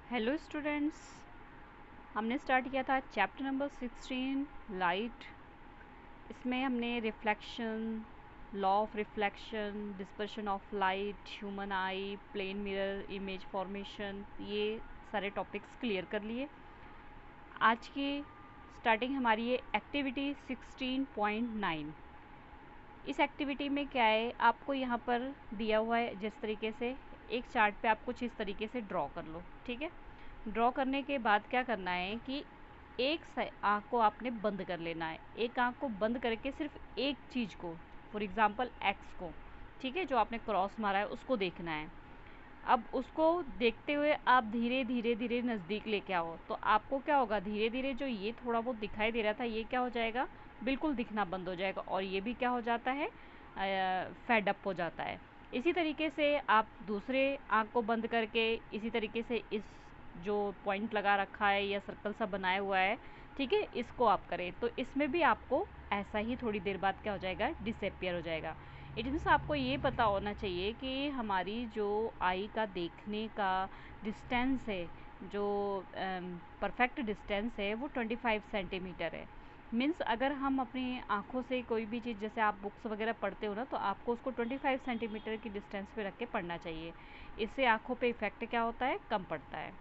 Hello students, हमने start किया था चैप्टर नंबर 16 लाइट। इसमें हमने reflection, law of reflection, dispersion of light, human eye, plane mirror, image formation, ये सारे टॉपिक्स क्लियर कर लिए। आज की स्टार्टिंग हमारी है एक्टिविटी 16.9। इस एक्टिविटी में क्या है, आपको यहाँ पर दिया हुआ है जिस तरीके से एक चार्ट पे आप कुछ इस तरीके से ड्रॉ कर लो। ठीक है, ड्रॉ करने के बाद क्या करना है कि एक आँख को आपने बंद कर लेना है। एक आँख को बंद करके सिर्फ एक चीज़ को, फॉर एग्जांपल एक्स को, ठीक है, जो आपने क्रॉस मारा है उसको देखना है। अब उसको देखते हुए आप धीरे धीरे धीरे नज़दीक लेके आओ, तो आपको क्या होगा, धीरे धीरे जो ये थोड़ा बहुत दिखाई दे रहा था ये क्या हो जाएगा, बिल्कुल दिखना बंद हो जाएगा, और ये भी क्या हो जाता है, फेड अप हो जाता है। इसी तरीके से आप दूसरे आँख को बंद करके इसी तरीके से इस जो पॉइंट लगा रखा है या सर्कल सा बनाया हुआ है, ठीक है, इसको आप करें तो इसमें भी आपको ऐसा ही थोड़ी देर बाद क्या हो जाएगा, डिसअपियर हो जाएगा। इट मीन्स आपको ये पता होना चाहिए कि हमारी जो आई का देखने का डिस्टेंस है, जो परफेक्ट डिस्टेंस है वो 25 सेंटीमीटर है। मीन्स अगर हम अपनी आँखों से कोई भी चीज़, जैसे आप बुक्स वगैरह पढ़ते हो ना, तो आपको उसको 25 सेंटीमीटर की डिस्टेंस पे रख के पढ़ना चाहिए। इससे आँखों पे इफ़ेक्ट क्या होता है, कम पड़ता है।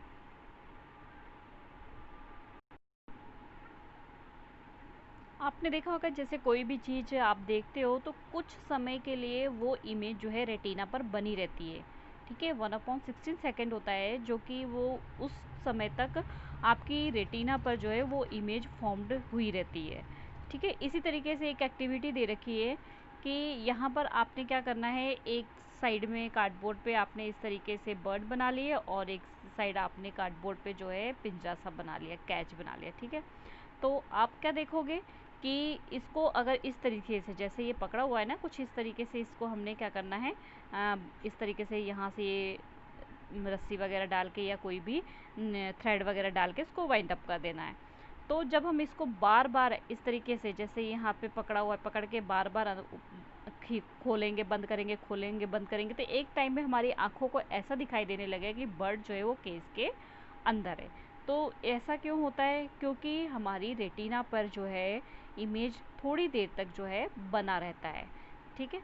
आपने देखा होगा जैसे कोई भी चीज़ आप देखते हो तो कुछ समय के लिए वो इमेज जो है रेटिना पर बनी रहती है। ठीक है, 1/16 होता है जो कि वो उस समय तक आपकी रेटिना पर जो है वो इमेज फॉर्म्ड हुई रहती है। ठीक है, इसी तरीके से एक एक्टिविटी दे रखी है कि यहाँ पर आपने क्या करना है, एक साइड में कार्डबोर्ड पे आपने इस तरीके से बर्ड बना लिए और एक साइड आपने कार्डबोर्ड पे जो है पिंजरा सा बना लिया, कैच बना लिया। ठीक है, तो आप क्या देखोगे कि इसको अगर इस तरीके से, जैसे ये पकड़ा हुआ है ना, कुछ इस तरीके से इसको हमने क्या करना है, इस तरीके से यहाँ से ये रस्सी वगैरह डाल के या कोई भी थ्रेड वगैरह डाल के इसको वाइंड अप कर देना है। तो जब हम इसको बार बार इस तरीके से, जैसे यहाँ पे पकड़ा हुआ है, पकड़ के बार बार खोलेंगे बंद करेंगे, खोलेंगे बंद करेंगे, तो एक टाइम में हमारी आंखों को ऐसा दिखाई देने लगेगा कि बर्ड जो है वो केस के अंदर है। तो ऐसा क्यों होता है, क्योंकि हमारी रेटिना पर जो है इमेज थोड़ी देर तक जो है बना रहता है। ठीक है,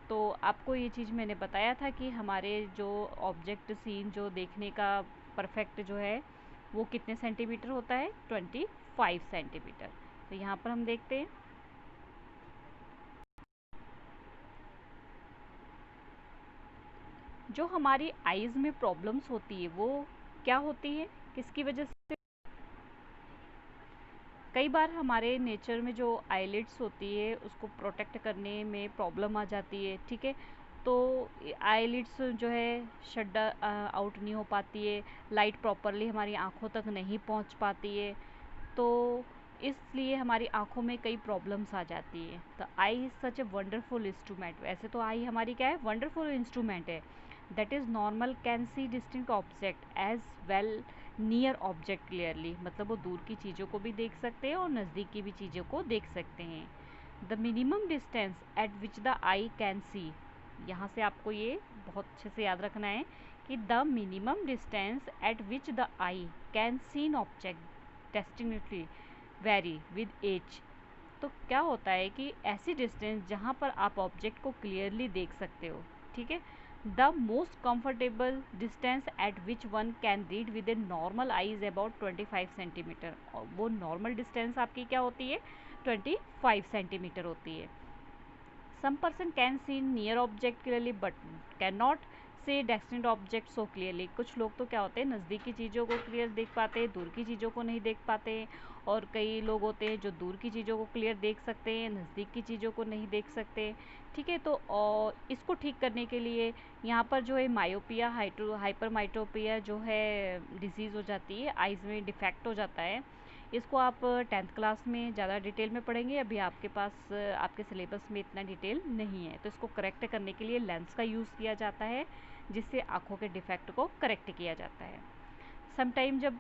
तो आपको ये चीज़ मैंने बताया था कि हमारे जो ऑब्जेक्ट सीन जो देखने का परफेक्ट जो है वो कितने सेंटीमीटर होता है, 25 सेंटीमीटर। तो यहाँ पर हम देखते हैं जो हमारी आईज़ में प्रॉब्लम्स होती है वो क्या होती है, किसकी वजह से। कई बार हमारे नेचर में जो आईलिड्स होती है उसको प्रोटेक्ट करने में प्रॉब्लम आ जाती है। ठीक है, तो आईलिड्स जो है शट आउट नहीं हो पाती है, लाइट प्रॉपरली हमारी आंखों तक नहीं पहुंच पाती है, तो इसलिए हमारी आंखों में कई प्रॉब्लम्स आ जाती है। तो eye is such a wonderful instrument. वैसे तो आई हमारी क्या है, वंडरफुल इंस्ट्रूमेंट है। That is normal can see distinct object as well near object clearly, मतलब वो दूर की चीज़ों को भी देख सकते हैं और नज़दीक की भी चीज़ों को देख सकते हैं। The minimum distance at which the eye can see, यहाँ से आपको ये बहुत अच्छे से याद रखना है कि the minimum distance at which the eye can seen object distinctly very with ease. तो क्या होता है कि ऐसी डिस्टेंस जहाँ पर आप ऑब्जेक्ट को क्लियरली देख सकते हो। ठीक है, the most comfortable distance at which one can read with a normal I is about 25 centimetre. और वो नॉर्मल डिस्टेंस आपकी क्या होती है, 25 सेंटीमीटर होती है। Some person can see near object clearly but can not see distant object so clearly. कुछ लोग तो क्या होते हैं, नज़दीक की चीज़ों को क्लियर देख पाते हैं, दूर की चीज़ों को नहीं देख पाते हैं। और कई लोग होते हैं जो दूर की चीज़ों को क्लियर देख सकते हैं, नज़दीक की चीज़ों को नहीं देख सकते। ठीक है, तो और इसको ठीक करने के लिए यहाँ पर जो है मायोपिया, हाइपर माइट्रोपिया जो है डिजीज़ हो जाती है, आइज़ में डिफेक्ट हो जाता है। इसको आप 10th क्लास में ज़्यादा डिटेल में पढ़ेंगे, अभी आपके पास आपके सिलेबस में इतना डिटेल नहीं है। तो इसको करेक्ट करने के लिए लेंस का यूज़ किया जाता है, जिससे आँखों के डिफेक्ट को करेक्ट किया जाता है। समटाइम जब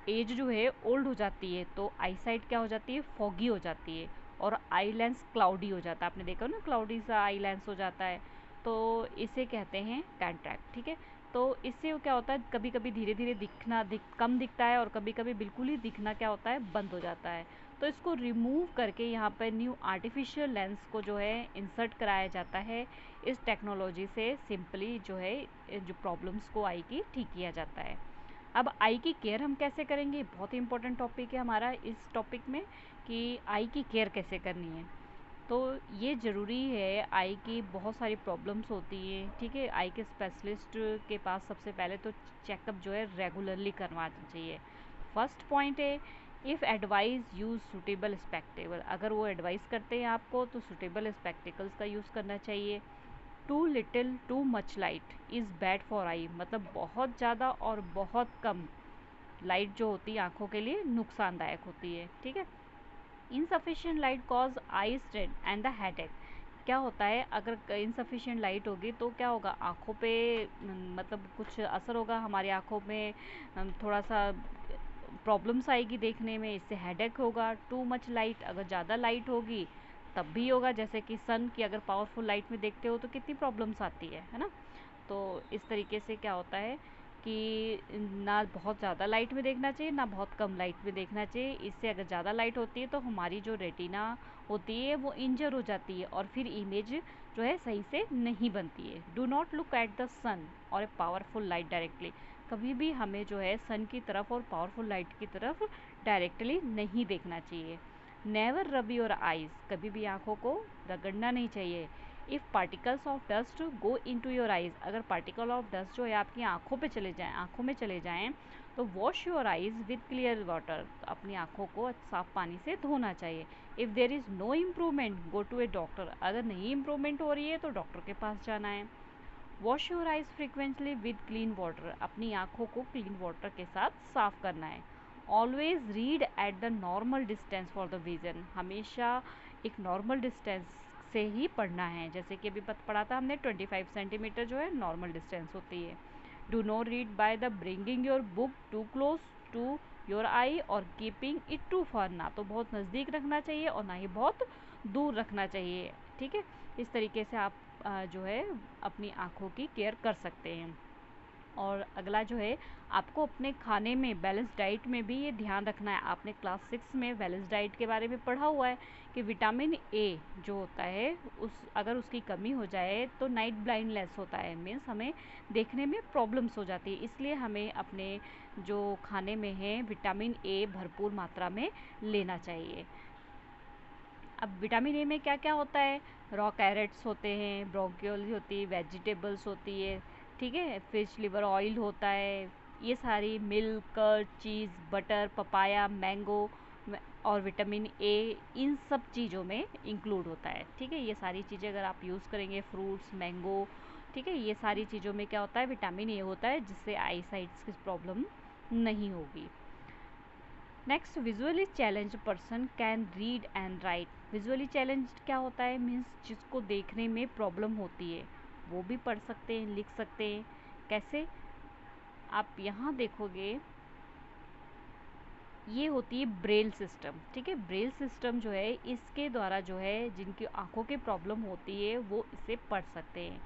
एज जो है ओल्ड हो जाती है तो आई साइट क्या हो जाती है, फॉगी हो जाती है, और आई लेंस क्लाउडी हो जाता है। आपने देखा ना, क्लाउडी सा आई लेंस हो जाता है, तो इसे कहते हैं कैंट्रैक्ट। ठीक है, तो इससे क्या होता है, कभी कभी धीरे धीरे कम दिखता है, और कभी कभी बिल्कुल ही दिखना क्या होता है, बंद हो जाता है। तो इसको रिमूव करके यहाँ पर न्यू आर्टिफिशियल लेंस को जो है इंसर्ट कराया जाता है। इस टेक्नोलॉजी से सिंपली जो है जो प्रॉब्लम्स को आई की ठीक किया जाता है। अब आई की केयर हम कैसे करेंगे, बहुत ही इंपॉर्टेंट टॉपिक है हमारा इस टॉपिक में, कि आई की केयर कैसे करनी है। तो ये ज़रूरी है, आई की बहुत सारी प्रॉब्लम्स होती हैं, ठीक है। आई के स्पेशलिस्ट के पास सबसे पहले तो चेकअप जो है रेगुलरली करवाना चाहिए। फर्स्ट पॉइंट है, इफ़ एडवाइस यूज़ सूटेबल स्पेक्टेबल, अगर वो एडवाइस करते हैं आपको तो सूटेबल स्पेक्टिकल्स का यूज़ करना चाहिए। Too little too much light is bad for eye, मतलब बहुत ज़्यादा और बहुत कम लाइट जो होती है आँखों के लिए नुकसानदायक होती है, ठीक है। Insufficient light cause eye strain and the headache, क्या होता है अगर इनसफिशिएंट लाइट होगी तो क्या होगा, आँखों पे मतलब कुछ असर होगा हमारी आँखों में, थोड़ा सा प्रॉब्लम्स आएगी देखने में, इससे हेडेक होगा। टू मच लाइट, अगर ज़्यादा लाइट होगी तब भी होगा, जैसे कि सन की अगर पावरफुल लाइट में देखते हो तो कितनी प्रॉब्लम्स आती है ना। तो इस तरीके से क्या होता है कि ना बहुत ज़्यादा लाइट में देखना चाहिए, ना बहुत कम लाइट में देखना चाहिए। इससे अगर ज़्यादा लाइट होती है तो हमारी जो रेटिना होती है वो इंजर हो जाती है, और फिर इमेज जो है सही से नहीं बनती है। Do not look at the sun और ए पावरफुल लाइट डायरेक्टली, कभी भी हमें जो है सन की तरफ और पावरफुल लाइट की तरफ डायरेक्टली नहीं देखना चाहिए। नेवर रब योर आइज़, कभी भी आँखों को रगड़ना नहीं चाहिए। If particles of dust go into your eyes, अगर पार्टिकल ऑफ डस्ट जो है आपकी आँखों पे चले जाएं, आँखों में चले जाएं, तो wash your eyes with clear water, तो अपनी आँखों को साफ पानी से धोना चाहिए। If there is no improvement go to a doctor, अगर नहीं इम्प्रूवमेंट हो रही है तो डॉक्टर के पास जाना है। Wash your eyes frequently with clean water, अपनी आँखों को क्लीन वाटर के साथ साफ करना है। Always read at the normal distance for the vision, हमेशा एक नॉर्मल डिस्टेंस से ही पढ़ना है, जैसे कि अभी पढ़ा था हमने 25 सेंटीमीटर जो है नॉर्मल डिस्टेंस होती है। Do not read by the bringing your book too close to your eye और कीपिंग इट टू फार, ना तो बहुत नज़दीक रखना चाहिए और ना ही बहुत दूर रखना चाहिए, ठीक है। इस तरीके से आप जो है अपनी आँखों की केयर कर सकते हैं। और अगला जो है, आपको अपने खाने में बैलेंस डाइट में भी ये ध्यान रखना है। आपने क्लास 6 में बैलेंस डाइट के बारे में पढ़ा हुआ है कि विटामिन ए जो होता है अगर उसकी कमी हो जाए तो नाइट ब्लाइंडनेस होता है, मीन्स हमें देखने में प्रॉब्लम्स हो जाती है। इसलिए हमें अपने जो खाने में है विटामिन ए भरपूर मात्रा में लेना चाहिए। अब विटामिन ए में क्या क्या होता है, रॉ कैरेट्स होते हैं, ब्रोंक्योली होती है, वेजिटेबल्स होती है, ठीक है, फिश लिवर ऑयल होता है, ये सारी मिल्क, कर्ड, चीज़, बटर, पपाया, मैंगो और विटामिन ए इन सब चीज़ों में इंक्लूड होता है, ठीक है। ये सारी चीज़ें अगर आप यूज़ करेंगे, फ्रूट्स, मैंगो, ठीक है, ये सारी चीज़ों में क्या होता है, विटामिन ए होता है, जिससे आई साइट्स की प्रॉब्लम नहीं होगी। Next, visually challenge person can read and right. Visually challenge क्या होता है, मीन्स जिसको देखने में प्रॉब्लम होती है वो भी पढ़ सकते हैं, लिख सकते हैं। कैसे, आप यहाँ देखोगे ये होती है ब्रेल सिस्टम, ठीक है। ब्रेल सिस्टम जो है इसके द्वारा जो है जिनकी आंखों की प्रॉब्लम होती है वो इसे पढ़ सकते हैं।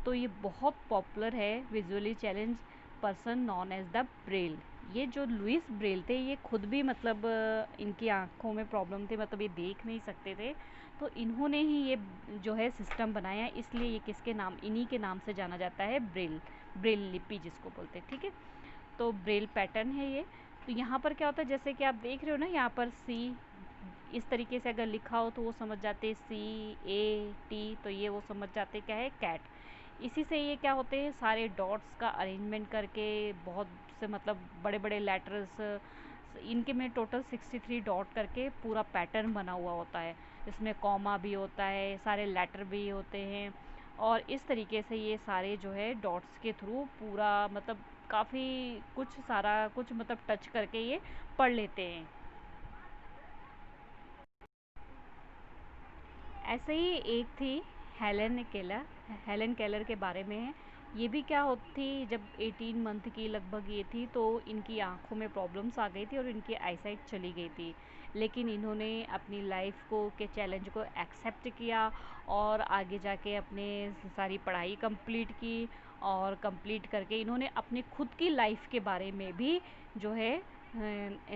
तो ये बहुत पॉपुलर है visually challenge person known as the braille. ये जो लुइस ब्रेल थे ये खुद भी मतलब इनकी आंखों में प्रॉब्लम थी, मतलब ये देख नहीं सकते थे, तो इन्होंने ही ये जो है सिस्टम बनाया, इसलिए ये किसके नाम, इन्हीं के नाम से जाना जाता है, ब्रेल, ब्रेल लिपि जिसको बोलते हैं, ठीक है। तो ब्रेल पैटर्न है ये। तो यहाँ पर क्या होता है, जैसे कि आप देख रहे हो ना, यहाँ पर सी इस तरीके से अगर लिखा हो तो वो समझ जाते CAT, तो ये वो समझ जाते क्या है, कैट। इसी से ये क्या होते हैं, सारे डॉट्स का अरेंजमेंट करके बहुत से मतलब बड़े बड़े लेटर्स, इनके में टोटल 63 डॉट करके पूरा पैटर्न बना हुआ होता है। इसमें कॉमा भी होता है, सारे लेटर भी होते हैं, और इस तरीके से ये सारे जो है डॉट्स के थ्रू पूरा मतलब काफ़ी कुछ सारा कुछ मतलब टच करके ये पढ़ लेते हैं। ऐसे ही एक थी हेलन केलर के बारे में है। ये भी क्या होती थी, जब 18 मंथ की लगभग ये थी तो इनकी आंखों में प्रॉब्लम्स आ गई थी और इनकी आईसाइट चली गई थी, लेकिन इन्होंने अपनी लाइफ को के चैलेंज को एक्सेप्ट किया और आगे जाके अपने सारी पढ़ाई कंप्लीट की और कंप्लीट करके इन्होंने अपनी खुद की लाइफ के बारे में भी जो है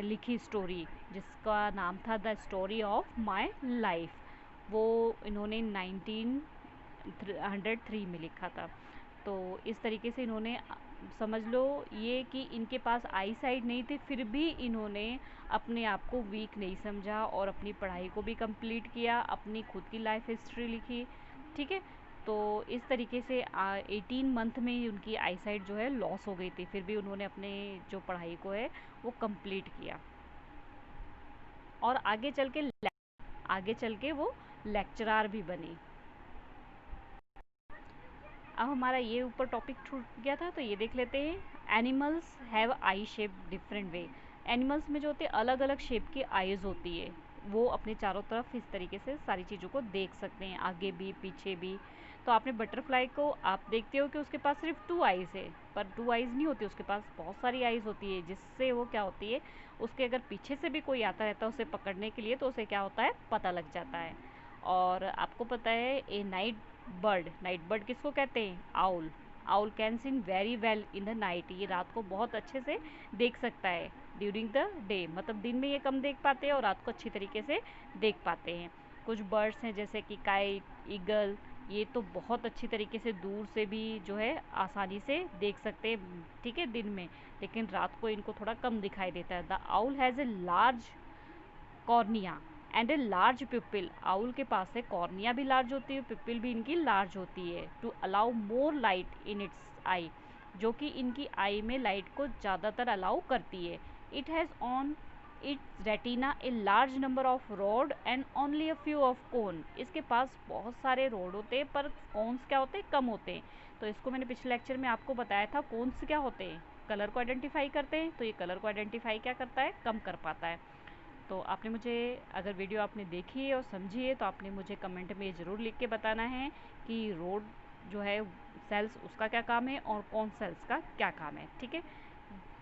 लिखी स्टोरी, जिसका नाम था the story of my life. वो इन्होंने 1903 में लिखा था। तो इस तरीके से इन्होंने समझ लो ये कि इनके पास आई साइट नहीं थी, फिर भी इन्होंने अपने आप को वीक नहीं समझा और अपनी पढ़ाई को भी कंप्लीट किया, अपनी खुद की लाइफ हिस्ट्री लिखी। ठीक है, तो इस तरीके से 18 मंथ में ही उनकी आई साइट जो है लॉस हो गई थी, फिर भी उन्होंने अपने जो पढ़ाई को है वो कंप्लीट किया और आगे चल के वो लेक्चरार भी बनी। अब हमारा ये ऊपर टॉपिक छूट गया था, तो ये देख लेते हैं। Animals have I shape different way. Animals में जो होते हैं अलग अलग शेप की आईज होती है, वो अपने चारों तरफ इस तरीके से सारी चीज़ों को देख सकते हैं, आगे भी पीछे भी। तो आपने बटरफ्लाई को आप देखते हो कि उसके पास सिर्फ 2 आईज है, पर 2 आईज नहीं होती, उसके पास बहुत सारी आईज होती है, जिससे वो क्या होती है, उसके अगर पीछे से भी कोई आता रहता है उसे पकड़ने के लिए, तो उसे क्या होता है, पता लग जाता है। और आपको पता है ए नाइट बर्ड किसको कहते हैं, owl. Owl can seen very well in the night, ये रात को बहुत अच्छे से देख सकता है। ड्यूरिंग द डे मतलब दिन में ये कम देख पाते हैं और रात को अच्छी तरीके से देख पाते हैं। कुछ बर्ड्स हैं जैसे कि काइट, ईगल, ये तो बहुत अच्छी तरीके से दूर से भी जो है आसानी से देख सकते हैं, ठीक है, दिन में, लेकिन रात को इनको थोड़ा कम दिखाई देता है। The owl has a large cornea and a large pupil. Owl के पास है कॉर्निया भी लार्ज होती है, पिपिल भी इनकी लार्ज होती है, to allow more light in its eye, जो कि इनकी आई में लाइट को ज़्यादातर अलाउ करती है। It has on it's retina a large number of road and only a few of cone. इसके पास बहुत सारे रोड होते हैं पर कोन्स क्या होते हैं, कम होते हैं। तो इसको मैंने पिछले लेक्चर में आपको बताया था, कोन्स क्या होते हैं, कलर को आइडेंटिफाई करते हैं, तो ये कलर को आइडेंटिफाई क्या करता है, कम कर पाता है। तो आपने मुझे, अगर वीडियो आपने देखी है और समझी है, तो आपने मुझे कमेंट में ज़रूर लिख के बताना है कि रोड जो है सेल्स उसका क्या काम है और कौन सेल्स का क्या काम है। ठीक है,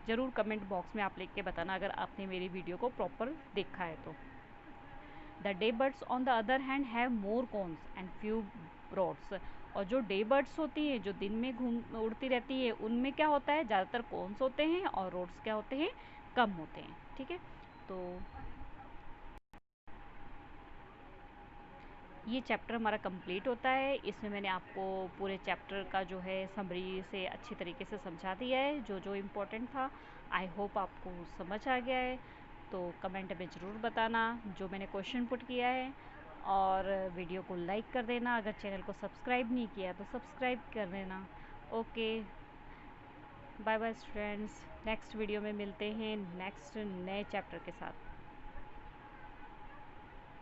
ज़रूर कमेंट बॉक्स में आप लिख के बताना अगर आपने मेरी वीडियो को प्रॉपर देखा है तो। The day birds on the other hand have more cones and few rods. और जो डे बर्ड्स होती हैं, जो दिन में घूम उड़ती रहती है, उनमें क्या होता है, ज़्यादातर कॉन्स होते हैं और रोड्स क्या होते हैं, कम होते हैं। ठीक है, तो ये चैप्टर हमारा कंप्लीट होता है। इसमें मैंने आपको पूरे चैप्टर का जो है समरी से अच्छी तरीके से समझा दिया है, जो जो इम्पोर्टेंट था। आई होप आपको समझ आ गया है। तो कमेंट में ज़रूर बताना जो मैंने क्वेश्चन पुट किया है, और वीडियो को लाइक कर देना। अगर चैनल को सब्सक्राइब नहीं किया तो सब्सक्राइब कर देना। Okay, bye bye students, next video में मिलते हैं नेक्स्ट नए चैप्टर के साथ।